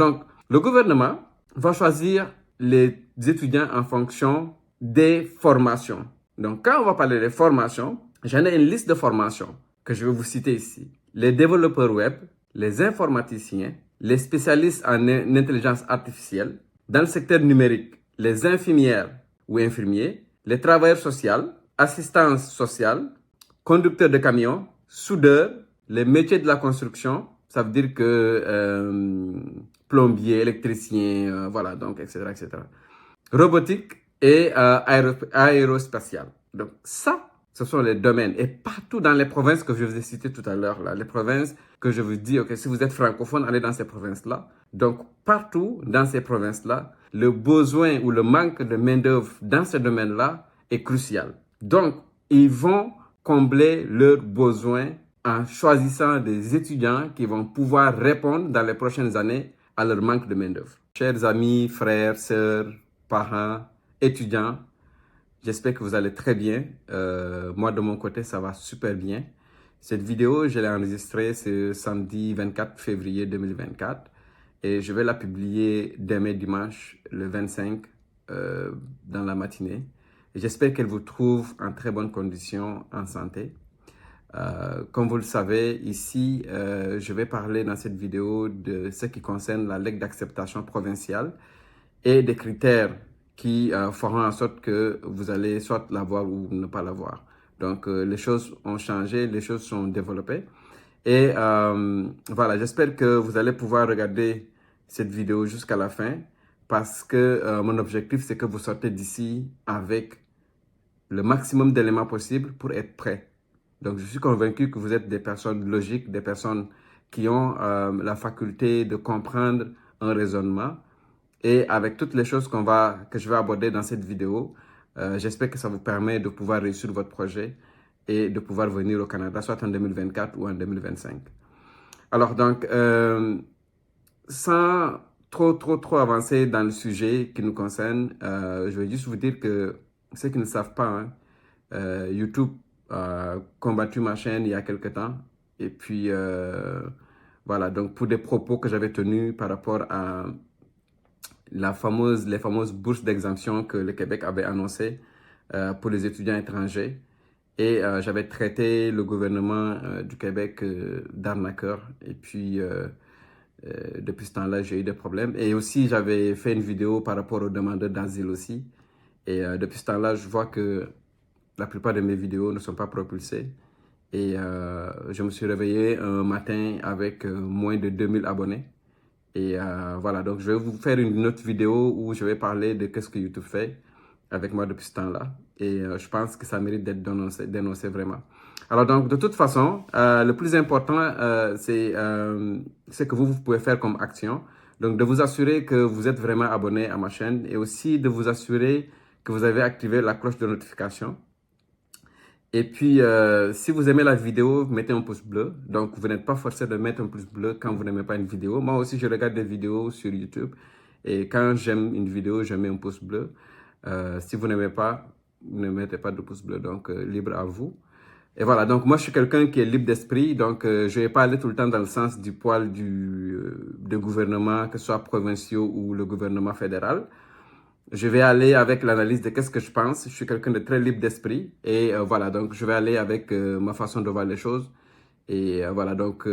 Donc, le gouvernement va choisir les étudiants en fonction des formations. Donc, quand on va parler des formations, j'en ai une liste de formations que je vais vous citer ici. Les développeurs web, les informaticiens, les spécialistes en intelligence artificielle, dans le secteur numérique, les infirmières ou infirmiers, les travailleurs sociaux, assistance sociale, conducteurs de camions, soudeurs, les métiers de la construction, ça veut dire que plombier, électricien, voilà, donc, etc., etc. Robotique et aérospatiale. Donc, ça, ce sont les domaines. Et partout dans les provinces que je vous ai citées tout à l'heure, là, les provinces que je vous dis, ok, si vous êtes francophone, allez dans ces provinces-là. Donc, partout dans ces provinces-là, le besoin ou le manque de main-d'œuvre dans ce domaine-là est crucial. Donc, ils vont combler leurs besoins en choisissant des étudiants qui vont pouvoir répondre dans les prochaines années à leur manque de main-d'œuvre. Chers amis, frères, sœurs, parents, étudiants, j'espère que vous allez très bien. Moi, de mon côté, ça va super bien. Cette vidéo, je l'ai enregistrée ce samedi 24 février 2024 et je vais la publier demain dimanche, le 25, dans la matinée. J'espère qu'elle vous trouve en très bonnes conditions, en santé. Comme vous le savez, ici, je vais parler dans cette vidéo de ce qui concerne la lettre d'acceptation provinciale et des critères qui feront en sorte que vous allez soit l'avoir ou ne pas l'avoir. Donc, les choses ont changé, les choses sont développées. Et voilà, j'espère que vous allez pouvoir regarder cette vidéo jusqu'à la fin parce que mon objectif, c'est que vous sortez d'ici avec le maximum d'éléments possibles pour être prêt. Donc, je suis convaincu que vous êtes des personnes logiques, des personnes qui ont la faculté de comprendre un raisonnement. Et avec toutes les choses que je vais aborder dans cette vidéo, j'espère que ça vous permet de pouvoir réussir votre projet et de pouvoir venir au Canada, soit en 2024 ou en 2025. Alors donc, sans trop avancer dans le sujet qui nous concerne, je vais juste vous dire que ceux qui ne savent pas, hein, YouTube a combattu ma chaîne il y a quelque temps. Et puis, voilà, donc pour des propos que j'avais tenus par rapport à les fameuses bourses d'exemption que le Québec avait annoncées pour les étudiants étrangers. Et j'avais traité le gouvernement du Québec d'arnaqueur. Et puis, depuis ce temps-là, j'ai eu des problèmes. Et aussi, j'avais fait une vidéo par rapport aux demandeurs d'asile aussi. Et depuis ce temps-là, je vois que la plupart de mes vidéos ne sont pas propulsées. Et je me suis réveillé un matin avec moins de 2000 abonnés. Et voilà, donc je vais vous faire une autre vidéo où je vais parler de qu'est-ce que YouTube fait avec moi depuis ce temps-là. Et je pense que ça mérite d'être dénoncé vraiment. Alors donc, de toute façon, le plus important, c'est ce que vous pouvez faire comme action. Donc, de vous assurer que vous êtes vraiment abonné à ma chaîne et aussi de vous assurer que vous avez activé la cloche de notification. Et puis, si vous aimez la vidéo, mettez un pouce bleu. Donc, vous n'êtes pas forcé de mettre un pouce bleu quand vous n'aimez pas une vidéo. Moi aussi, je regarde des vidéos sur YouTube. Et quand j'aime une vidéo, je mets un pouce bleu. Si vous n'aimez pas, ne mettez pas de pouce bleu. Donc, libre à vous. Et voilà, donc moi, je suis quelqu'un qui est libre d'esprit. Donc, je ne vais pas aller tout le temps dans le sens du poil du gouvernement, que ce soit provinciaux ou le gouvernement fédéral. Je vais aller avec l'analyse de qu'est-ce que je pense. Je suis quelqu'un de très libre d'esprit. Et voilà, donc je vais aller avec ma façon de voir les choses. Et voilà, donc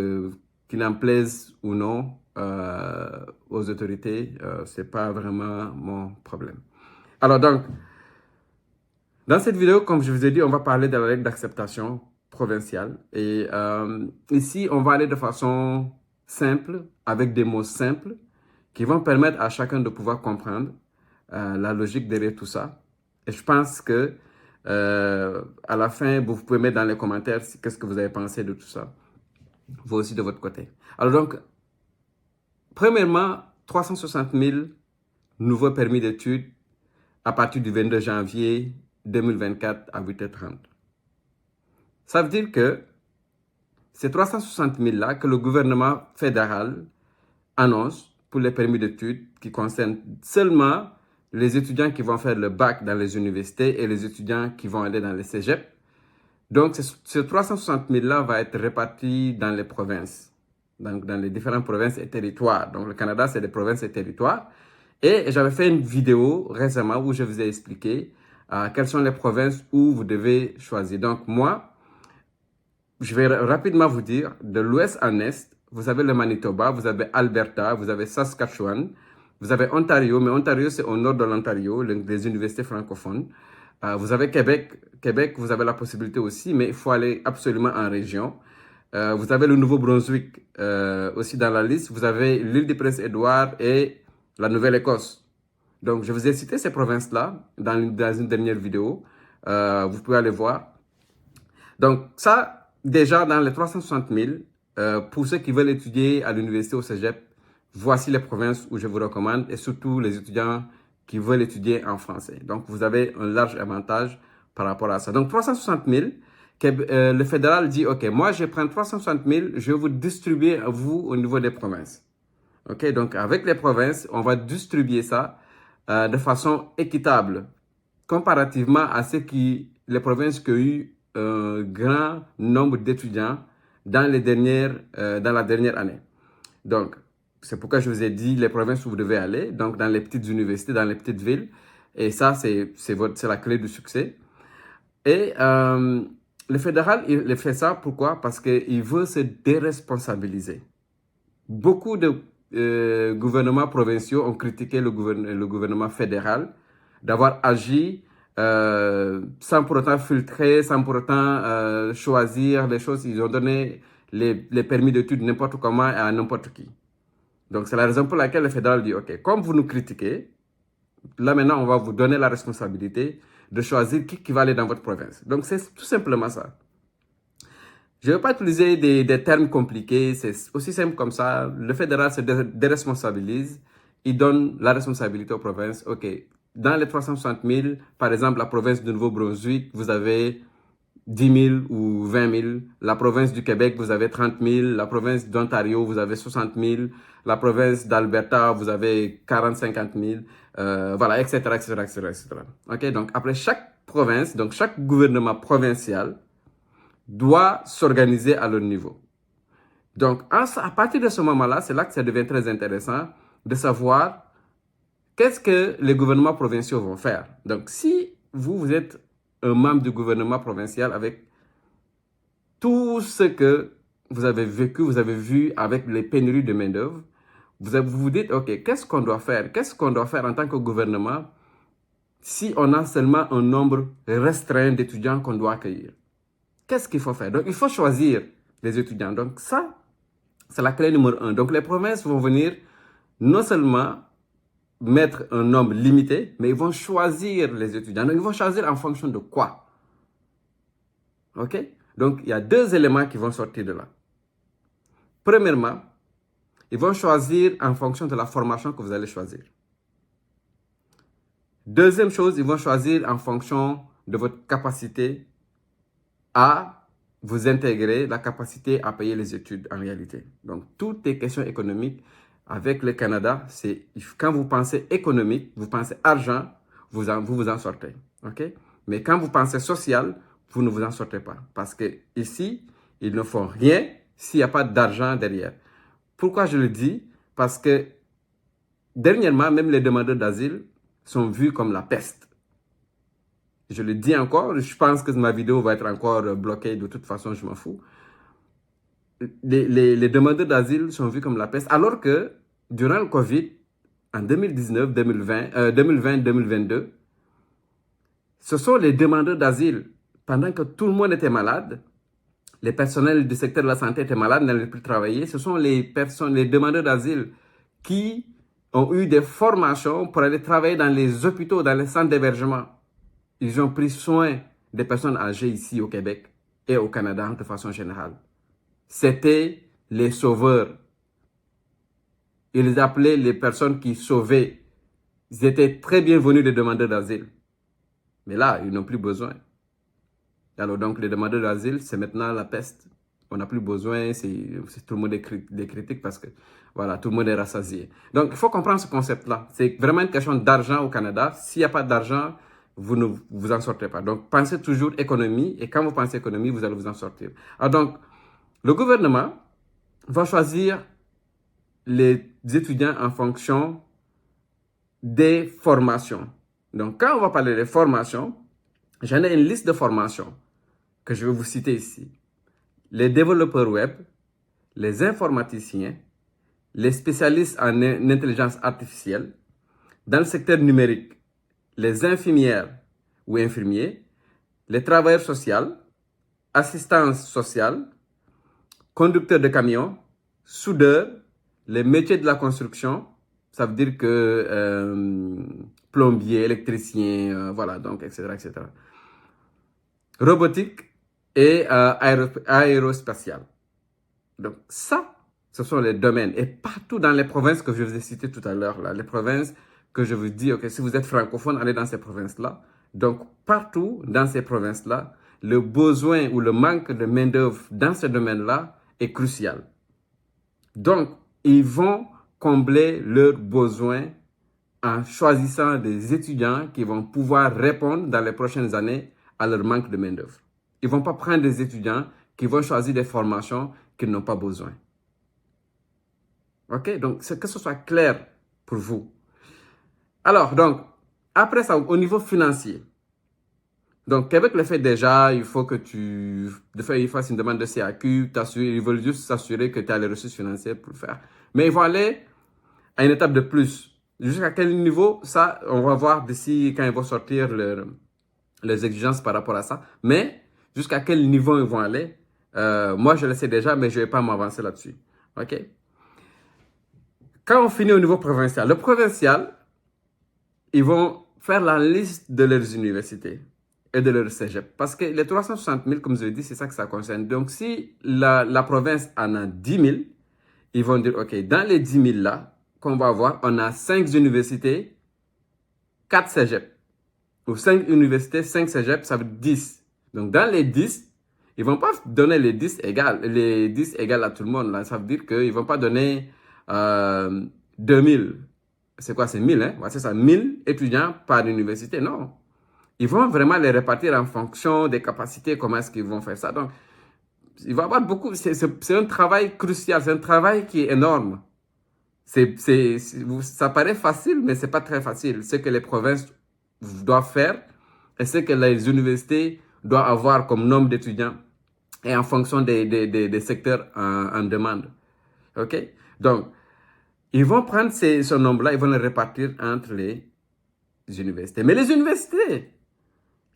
qu'il en plaise ou non aux autorités, c'est pas vraiment mon problème. Alors donc, dans cette vidéo, comme je vous ai dit, on va parler de la règle d'acceptation provinciale. Et ici, on va aller de façon simple, avec des mots simples, qui vont permettre à chacun de pouvoir comprendre la logique derrière tout ça. Et je pense que à la fin, vous pouvez mettre dans les commentaires qu'est-ce que vous avez pensé de tout ça. Vous aussi de votre côté. Alors donc, premièrement, 360 000 nouveaux permis d'études à partir du 22 janvier 2024 à 8h30. Ça veut dire que ces 360 000-là que le gouvernement fédéral annonce pour les permis d'études qui concernent seulement les étudiants qui vont faire le bac dans les universités et les étudiants qui vont aller dans les cégeps. Donc, ce 360 000-là va être réparti dans les provinces. dans les différentes provinces et territoires. Donc, le Canada, c'est des provinces et territoires. Et j'avais fait une vidéo récemment où je vous ai expliqué quelles sont les provinces où vous devez choisir. Donc, moi, je vais rapidement vous dire, de l'ouest en est, vous avez le Manitoba, vous avez Alberta, vous avez Saskatchewan, vous avez Ontario, mais Ontario, c'est au nord de l'Ontario, les universités francophones. Vous avez Québec. Québec, vous avez la possibilité aussi, mais il faut aller absolument en région. Vous avez le Nouveau-Brunswick aussi dans la liste. Vous avez l'île du Prince-Édouard et la Nouvelle-Écosse. Donc, je vous ai cité ces provinces-là dans une dernière vidéo. Vous pouvez aller voir. Donc, ça, déjà, dans les 360 000, pour ceux qui veulent étudier à l'université au cégep, voici les provinces où je vous recommande et surtout les étudiants qui veulent étudier en français. Donc, vous avez un large avantage par rapport à ça. Donc, 360 000, le fédéral dit, OK, moi, je prends 360 000, je vais vous distribuer à vous au niveau des provinces. OK, donc avec les provinces, on va distribuer ça de façon équitable, comparativement à les provinces qui ont eu un grand nombre d'étudiants dans la dernière année. Donc, c'est pourquoi je vous ai dit les provinces où vous devez aller, donc dans les petites universités, dans les petites villes. Et ça, c'est la clé du succès. Et le fédéral, il fait ça, pourquoi? Parce qu'il veut se déresponsabiliser. Beaucoup de gouvernements provinciaux ont critiqué le gouvernement fédéral d'avoir agi sans pour autant filtrer, sans pour autant choisir les choses. Ils ont donné les permis d'études n'importe comment et à n'importe qui. Donc, c'est la raison pour laquelle le fédéral dit, OK, comme vous nous critiquez, là maintenant, on va vous donner la responsabilité de choisir qui va aller dans votre province. Donc, c'est tout simplement ça. Je ne vais pas utiliser des termes compliqués, c'est aussi simple comme ça. Le fédéral se déresponsabilise, il donne la responsabilité aux provinces. OK, dans les 360 000, par exemple, la province du Nouveau-Brunswick, vous avez 10 000 ou 20 000. La province du Québec, vous avez 30 000. La province d'Ontario, vous avez 60 000. La province d'Alberta, vous avez 40-50 000. Voilà, etc., etc., etc., etc. OK, donc après chaque province, donc chaque gouvernement provincial, doit s'organiser à leur niveau. Donc, à partir de ce moment-là, c'est là que ça devient très intéressant de savoir qu'est-ce que les gouvernements provinciaux vont faire. Donc, si vous êtes un membre du gouvernement provincial avec tout ce que vous avez vécu, vous avez vu avec les pénuries de main-d'œuvre, vous vous dites, OK, qu'est-ce qu'on doit faire? Qu'est-ce qu'on doit faire en tant que gouvernement si on a seulement un nombre restreint d'étudiants qu'on doit accueillir? Qu'est-ce qu'il faut faire? Donc, il faut choisir les étudiants. Donc, ça, c'est la clé numéro 1. Donc, les provinces vont venir non seulement mettre un nombre limité, mais ils vont choisir les étudiants. Donc, ils vont choisir en fonction de quoi? OK? Donc, il y a deux éléments qui vont sortir de là. Premièrement, ils vont choisir en fonction de la formation que vous allez choisir. Deuxième chose, ils vont choisir en fonction de votre capacité à vous intégrer, la capacité à payer les études en réalité. Donc, toutes les questions économiques avec le Canada, c'est quand vous pensez économique, vous pensez argent, vous vous en sortez. OK? Mais quand vous pensez social, vous ne vous en sortez pas. Parce que ici, ils ne font rien s'il n'y a pas d'argent derrière. Pourquoi je le dis? Parce que dernièrement, même les demandeurs d'asile sont vus comme la peste. Je le dis encore, je pense que ma vidéo va être encore bloquée, de toute façon, je m'en fous. Les demandeurs d'asile sont vus comme la peste, alors que durant le Covid, en 2019, 2020, 2022, ce sont les demandeurs d'asile, pendant que tout le monde était malade, les personnels du secteur de la santé étaient malades, n'allaient plus travailler, ce sont les demandeurs d'asile qui ont eu des formations pour aller travailler dans les hôpitaux, dans les centres d'hébergement. Ils ont pris soin des personnes âgées ici au Québec et au Canada de façon générale. C'était les sauveurs. Ils les appelaient les personnes qui sauvaient. Ils étaient très bienvenus les demandeurs d'asile. Mais là, ils n'ont plus besoin. Alors donc, les demandeurs d'asile, c'est maintenant la peste. On n'a plus besoin, tout le monde est critique parce que voilà, tout le monde est rassasié. Donc, il faut comprendre ce concept-là. C'est vraiment une question d'argent au Canada. S'il n'y a pas d'argent, vous ne vous en sortez pas. Donc, pensez toujours économie et quand vous pensez économie, vous allez vous en sortir. Alors donc, le gouvernement vont choisir les étudiants en fonction des formations. Donc, quand on va parler des formations, j'en ai une liste de formations que je vais vous citer ici. Les développeurs web, les informaticiens, les spécialistes en intelligence artificielle, dans le secteur numérique, les infirmières ou infirmiers, les travailleurs sociaux, assistance sociale, conducteurs de camions, soudeurs, les métiers de la construction, ça veut dire que plombier, électricien, voilà, donc, etc., etc. Robotique et aérospatiale. Donc, ça, ce sont les domaines. Et partout dans les provinces que je vous ai citées tout à l'heure, là, les provinces que je vous dis, ok, si vous êtes francophone, allez dans ces provinces-là. Donc, partout dans ces provinces-là, le besoin ou le manque de main-d'œuvre dans ce domaine-là est crucial. Donc, ils vont combler leurs besoins en choisissant des étudiants qui vont pouvoir répondre dans les prochaines années à leur manque de main-d'œuvre. Ils ne vont pas prendre des étudiants qui vont choisir des formations qu'ils n'ont pas besoin. OK? Donc, c'est que ce soit clair pour vous. Alors, donc, après ça, au niveau financier, donc, Québec le fait déjà, il faut que tu fasses une demande de CAQ, ils veulent juste s'assurer que tu as les ressources financières pour le faire. Mais ils vont aller à une étape de plus. Jusqu'à quel niveau, ça, on va voir d'ici quand ils vont sortir les exigences par rapport à ça. Mais jusqu'à quel niveau ils vont aller, moi je le sais déjà, mais je ne vais pas m'avancer là-dessus. OK? Quand on finit au niveau provincial, le provincial, ils vont faire la liste de leurs universités et de leurs cégep. Parce que les 360 000, comme je l'ai dit, c'est ça que ça concerne. Donc, si la province en a 10 000, ils vont dire, OK, dans les 10 000 là, qu'on va avoir, on a 5 universités, 4 cégep. Ou 5 universités, 5 cégep, ça veut dire 10. Donc, dans les 10, ils ne vont pas donner les 10 égales à tout le monde. Là. Ça veut dire qu'ils ne vont pas donner 2000. C'est quoi? C'est 1000, hein? Ouais, c'est ça, 1000 étudiants par université. Non. Ils vont vraiment les répartir en fonction des capacités, comment est-ce qu'ils vont faire ça. Donc, il va y avoir beaucoup. C'est un travail crucial, c'est un travail qui est énorme. Ça paraît facile, mais ce n'est pas très facile. Ce que les provinces doivent faire et ce que les universités doivent avoir comme nombre d'étudiants et en fonction des secteurs en demande. OK? Donc, ils vont prendre ce nombre-là, ils vont le répartir entre les universités. Mais les universités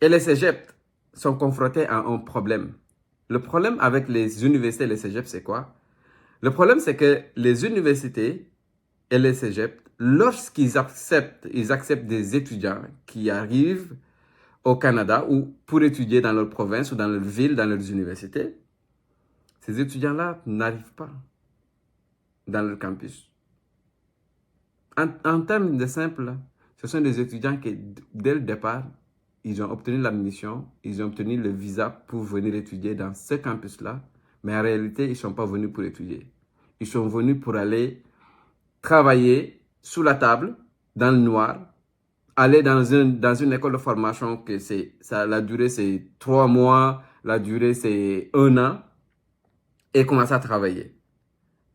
et les cégeps sont confrontés à un problème. Le problème avec les universités et les cégeps, c'est quoi? Le problème, c'est que les universités et les cégeps, lorsqu'ils acceptent des étudiants qui arrivent au Canada ou pour étudier dans leur province ou dans leur ville, dans leurs universités, ces étudiants-là n'arrivent pas dans leur campus. En termes de simple, ce sont des étudiants qui, dès le départ, ils ont obtenu l'admission, ils ont obtenu le visa pour venir étudier dans ce campus-là, mais en réalité, ils ne sont pas venus pour étudier. Ils sont venus pour aller travailler sous la table, dans le noir, aller dans une école de formation que la durée c'est 3 mois, la durée c'est 1 an, et commencer à travailler.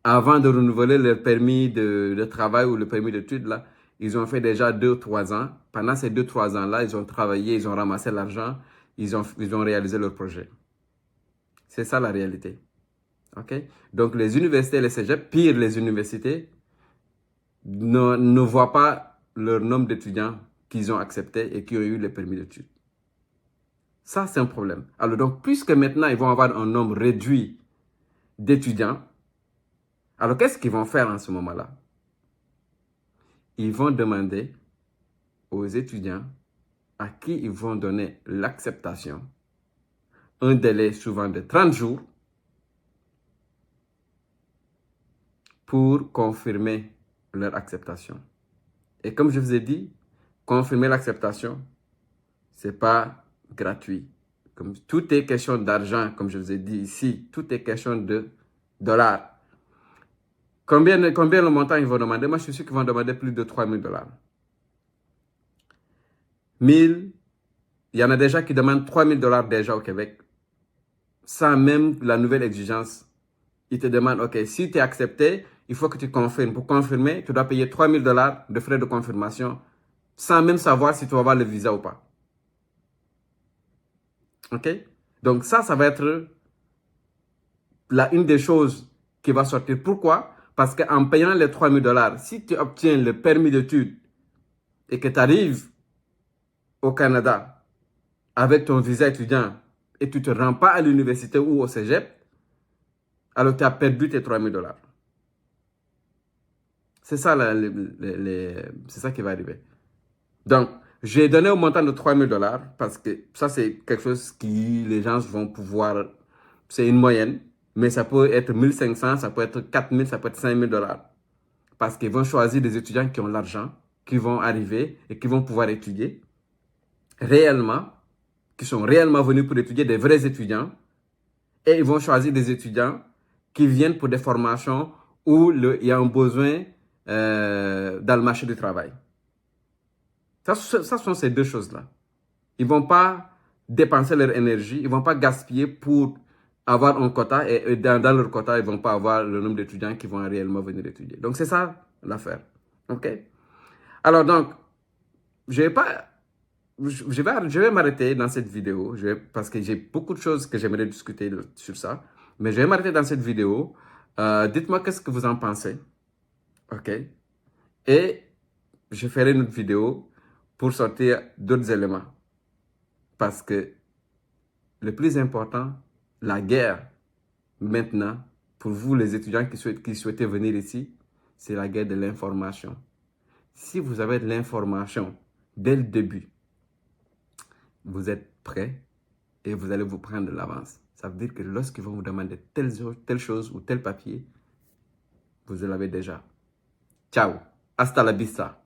Avant de renouveler leur permis de travail ou le permis d'études, là, ils ont fait déjà 2-3 ans. Pendant ces 2-3 ans-là, ils ont travaillé, ils ont ramassé l'argent, ils ont réalisé leur projet. C'est ça la réalité. OK? Donc les universités et les cégeps, pire les universités, ne voient pas leur nombre d'étudiants qu'ils ont acceptés et qui ont eu le permis d'études. Ça, c'est un problème. Alors donc, puisque maintenant, ils vont avoir un nombre réduit d'étudiants, alors qu'est-ce qu'ils vont faire en ce moment-là? Ils vont demander aux étudiants à qui ils vont donner l'acceptation, un délai souvent de 30 jours, pour confirmer leur acceptation. Et comme je vous ai dit, confirmer l'acceptation, ce n'est pas gratuit. Comme tout est question d'argent, comme je vous ai dit ici, tout est question de dollars. Combien le montant ils vont demander? Moi, je suis sûr qu'ils vont demander plus de 3 000 $. 1000, il y en a déjà qui demandent 3 000 $ déjà au Québec, sans même la nouvelle exigence il te demande, OK, si tu es accepté, il faut que tu confirmes. Pour confirmer, tu dois payer $3 000 de frais de confirmation sans même savoir si tu vas avoir le visa ou pas. OK? Donc ça va être une des choses qui va sortir. Pourquoi? Parce qu'en payant les $3 000, si tu obtiens le permis d'études et que tu arrives au Canada avec ton visa étudiant et tu ne te rends pas à l'université ou au cégep, alors tu as perdu tes $3 000. C'est ça, c'est ça qui va arriver. Donc, j'ai donné au montant de $3 000 parce que ça, c'est quelque chose qui les gens vont pouvoir, c'est une moyenne, mais ça peut être 1 500, ça peut être 4 000, ça peut être $5 000. Parce qu'ils vont choisir des étudiants qui ont l'argent, qui vont arriver et qui vont pouvoir étudier réellement, qui sont réellement venus pour étudier, des vrais étudiants, et ils vont choisir des étudiants qui viennent pour des formations où il y a un besoin dans le marché du travail. Ça sont ces deux choses-là. Ils ne vont pas dépenser leur énergie, ils ne vont pas gaspiller pour avoir un quota et dans leur quota, ils ne vont pas avoir le nombre d'étudiants qui vont réellement venir étudier. Donc, c'est ça l'affaire. OK? Alors, donc, je vais m'arrêter dans cette vidéo parce que j'ai beaucoup de choses que j'aimerais discuter sur ça. Mais je vais m'arrêter dans cette vidéo. Dites-moi qu'est-ce que vous en pensez. OK? Et je ferai une autre vidéo pour sortir d'autres éléments. Parce que le plus important, la guerre maintenant, pour vous les étudiants qui souhaitez venir ici, c'est la guerre de l'information. Si vous avez de l'information dès le début, vous êtes prêt et vous allez vous prendre de l'avance. Ça veut dire que lorsqu'ils vont vous demander telle chose ou tel papier, vous l'avez déjà. Ciao, hasta la vista.